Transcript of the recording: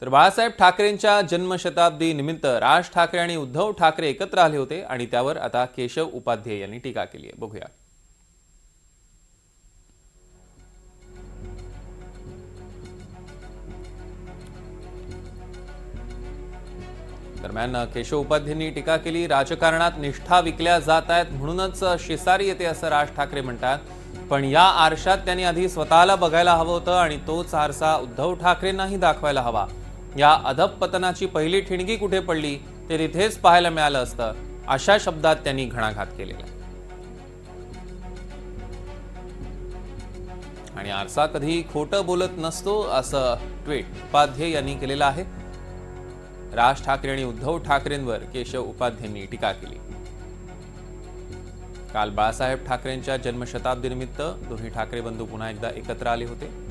तर बाळासाहेब ठाकरेंच्या जन्मशताब्दी निमित्त राज ठाकरे आणि उद्धव ठाकरे एकत्र आले होते आणि त्यावर आता केशव उपाध्ये यांनी टीका केली आहे. बघूया. दरम्यान केशव उपाध्यांनी टीका केली. राजकारणात निष्ठा विकल्या जात आहेत म्हणूनच शिसारी येते असं राज ठाकरे म्हणतात. पण या आरशात त्यांनी आधी स्वतःला बघायला हवं होतं आणि तोच आरसा उद्धव ठाकरेंनाही दाखवायला हवा. या अधपतनाची पहिली ठिणगी कुठे पडली ते तिथेच पाहायला मिळालं असतं, अशा शब्दात त्यांनी घणाघात केलेला. आणि आरसा कधी खोटं बोलत नसतो असं ट्विट उपाध्ये यांनी केलेलं आहे. राज ठाकरे आणि उद्धव ठाकरेंवर केशव उपाध्यांनी टीका केली. काल बाळासाहेब ठाकरेंच्या जन्मशताब्दीनिमित्त दोन्ही ठाकरे बंधू पुन्हा एकदा एकत्र आले होते.